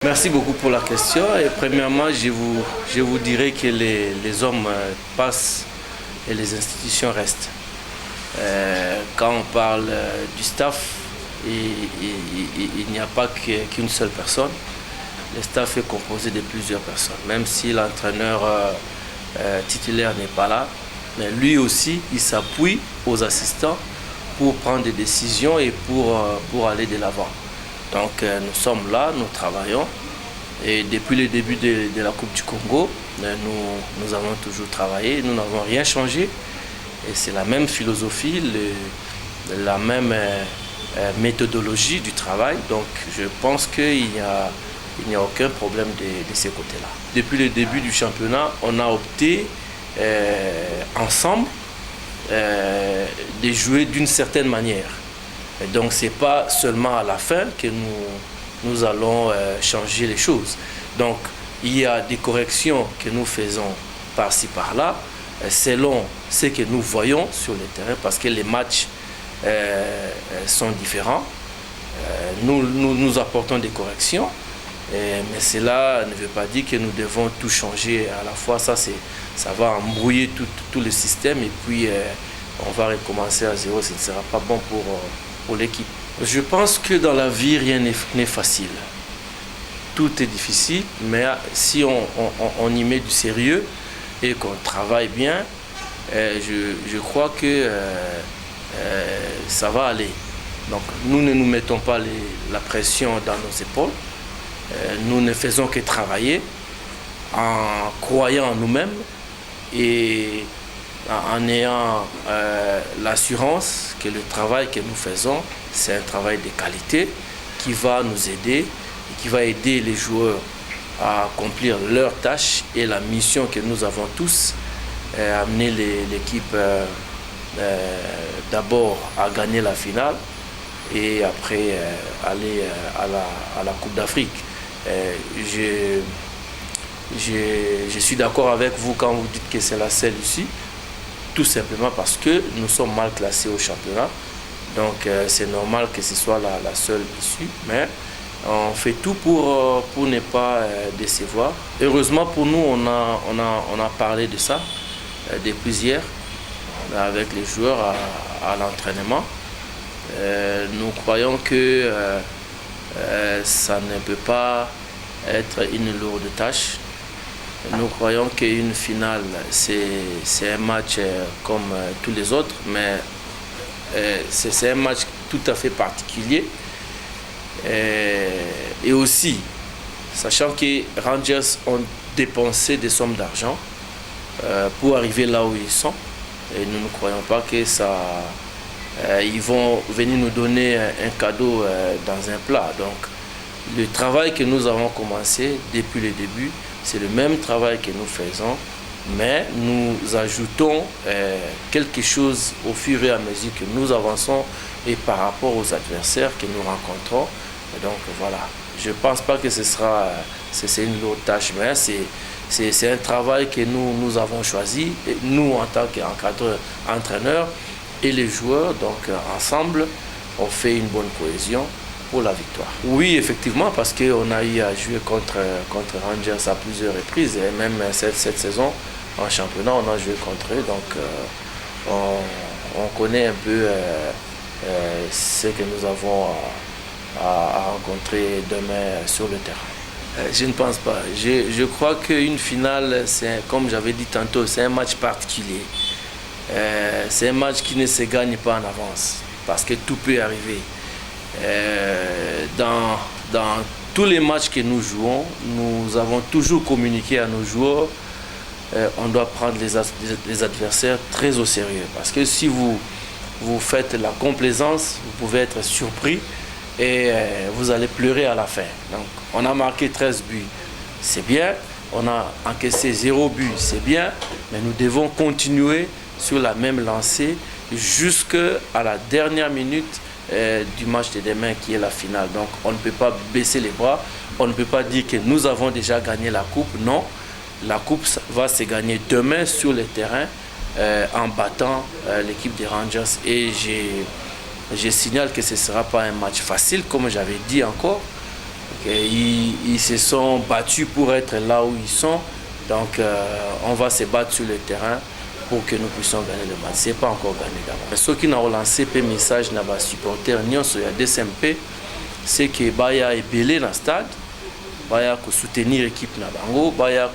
Merci beaucoup pour la question. Et premièrement, je vous dirais que les hommes passent et les institutions restent. Quand on parle du staff, il n'y a pas qu'une seule personne. Le staff est composé de plusieurs personnes. Même si l'entraîneur titulaire n'est pas là, mais lui aussi, il s'appuie aux assistants pour prendre des décisions et pour aller de l'avant. Donc nous sommes là, nous travaillons. Et depuis le début de la Coupe du Congo, nous avons toujours travaillé, nous n'avons rien changé. Et c'est la même philosophie, la même méthodologie du travail. Donc je pense qu'il n'y a aucun problème de ces côtés-là. Depuis le début du championnat, on a opté ensemble de jouer d'une certaine manière. Et donc ce n'est pas seulement à la fin que nous allons changer les choses. Donc il y a des corrections que nous faisons par-ci par-là, selon ce que nous voyons sur le terrain, parce que les matchs sont différents. Nous apportons des corrections, mais cela ne veut pas dire que nous devons tout changer à la fois. Ça va embrouiller tout le système et puis on va recommencer à zéro. Ce ne sera pas bon pour l'équipe. Je pense que dans la vie, rien n'est facile. Tout est difficile, mais si on y met du sérieux et qu'on travaille bien, je crois que ça va aller. Donc nous ne nous mettons pas la pression dans nos épaules. Nous ne faisons que travailler en croyant en nous-mêmes et en ayant l'assurance que le travail que nous faisons, c'est un travail de qualité qui va nous aider et qui va aider les joueurs à accomplir leurs tâches et la mission que nous avons tous, amener l'équipe d'abord à gagner la finale et après aller à la Coupe d'Afrique. Je suis d'accord avec vous quand vous dites que c'est la seule issue, tout simplement parce que nous sommes mal classés au championnat. Donc c'est normal que ce soit la seule issue, mais on fait tout pour ne pas décevoir. Heureusement pour nous, on a parlé de ça depuis hier avec les joueurs à l'entraînement. Nous croyons que ça ne peut pas être une lourde tâche. Nous croyons qu'une finale, c'est un match comme tous les autres, mais c'est un match tout à fait particulier. Et aussi, sachant que Rangers ont dépensé des sommes d'argent pour arriver là où ils sont, et nous ne croyons pas que ils vont venir nous donner un cadeau dans un plat. Donc, le travail que nous avons commencé depuis le début, c'est le même travail que nous faisons, mais nous ajoutons quelque chose au fur et à mesure que nous avançons et par rapport aux adversaires que nous rencontrons. Et donc voilà, je ne pense pas que c'est une lourde tâche, mais c'est un travail que nous avons choisi, et nous en tant qu'encadreurs, entraîneurs et les joueurs, donc ensemble, on fait une bonne cohésion pour la victoire. Oui, effectivement, parce qu'on a eu à jouer contre Rangers à plusieurs reprises, et même cette saison, en championnat, on a joué contre eux, donc on connaît un peu ce que nous avons à rencontrer demain sur le terrain. Je ne pense pas. Je crois qu'une finale, comme j'avais dit tantôt, c'est un match particulier. C'est un match qui ne se gagne pas en avance, parce que tout peut arriver. Dans tous les matchs que nous jouons, nous avons toujours communiqué à nos joueurs. On doit prendre les adversaires très au sérieux, parce que si vous faites la complaisance, vous pouvez être surpris et vous allez pleurer à la fin. Donc on a marqué 13 buts, c'est bien. On a encaissé 0 but, c'est bien, mais nous devons continuer sur la même lancée jusqu'à la dernière minute du match de demain qui est la finale. Donc on ne peut pas baisser les bras, on ne peut pas dire que nous avons déjà gagné la coupe. Non, la coupe va se gagner demain sur le terrain en battant l'équipe des Rangers. Et je signale que ce ne sera pas un match facile, comme j'avais dit encore. ils se sont battus pour être là où ils sont. Donc on va se battre sur le terrain pour que nous puissions gagner le match. Ce n'est pas encore gagné d'avance. Ce qui a relancé le message à les supporters de DSMP, c'est que il y a ébélé dans le stade, il y a soutenir l'équipe, il y a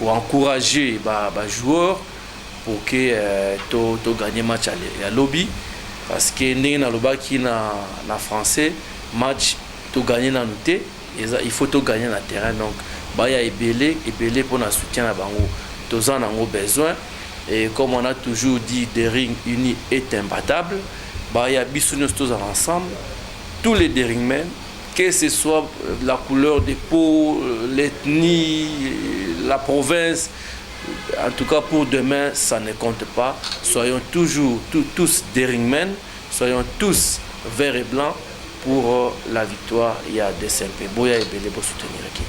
encourager les joueurs pour que tu gagnes le match à lobby. Parce que en français, match, tu gagnes dans le thé, il faut gagner dans le terrain. Donc, il y a ébélé pour le soutien à Bango. Tous en ont besoin. Et comme on a toujours dit, Dering uni est imbattable. Il y a bisounos tous ensemble. Tous les Deringmen, que ce soit la couleur des peaux, l'ethnie, la province, en tout cas pour demain, ça ne compte pas. Soyons toujours tous Deringmen, soyons tous verts et blancs pour la victoire. Il y a des CMP. Boya et Belé pour soutenir l'équipe.